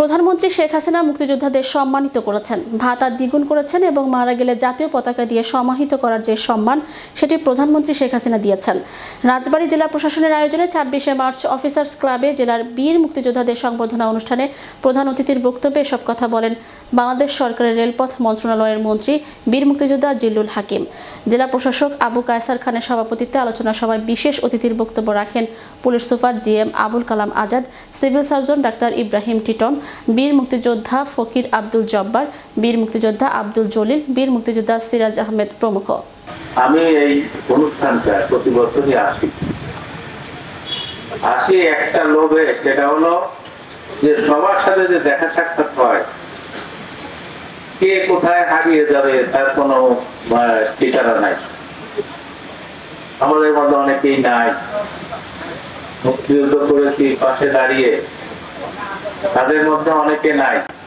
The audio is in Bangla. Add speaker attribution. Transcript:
Speaker 1: প্রধানমন্ত্রী শেখ হাসিনা মুক্তিযোদ্ধাদের সম্মানিত করেছেন, ভাতা দ্বিগুণ করেছেন এবং মারা গেলে জাতীয় পতাকা দিয়ে সমাহিত করার যে সম্মান সেটি প্রধানমন্ত্রী শেখ হাসিনা দিয়েছেন। রাজবাড়ী জেলা প্রশাসনের আয়োজনে ২৬শে মার্চ অফিসার্স ক্লাবে জেলার বীর মুক্তিযোদ্ধাদের সংবর্ধনা অনুষ্ঠানে প্রধান অতিথির বক্তব্যে এসব কথা বলেন বাংলাদেশ সরকারের রেলপথ মন্ত্রণালয়ের মন্ত্রী বীর মুক্তিযোদ্ধা জিল্লুল হাকিম। জেলা প্রশাসক আবু কায়সার খানের সভাপতিত্বে আলোচনা সভায় বিশেষ অতিথির বক্তব্য রাখেন police super G M Abul Kalam Azad, civil surgeon doctor Ibrahim Titon, বীর মুক্তিযোদ্ধা ফকির আব্দুল জব্বার, বীর মুক্তিযোদ্ধা আব্দুল জলিল, বীর মুক্তিযোদ্ধা সিরাজ আহমেদ প্রমুখ।
Speaker 2: আমি এই অনুষ্ঠানটা প্রতি বছরই আসি একটা লোভে, সেটা হলো যে সবার সাথে যে দেখা সাক্ষাৎ হয়, কে কোথায় হারিয়ে যাবে তার কোনো ঠিকানা নাই। আমাদের মধ্যে অনেকেই নাই, মুক্তিযুদ্ধ করেছি পাশে দাঁড়িয়ে, তাদের মধ্যে অনেকে নাই।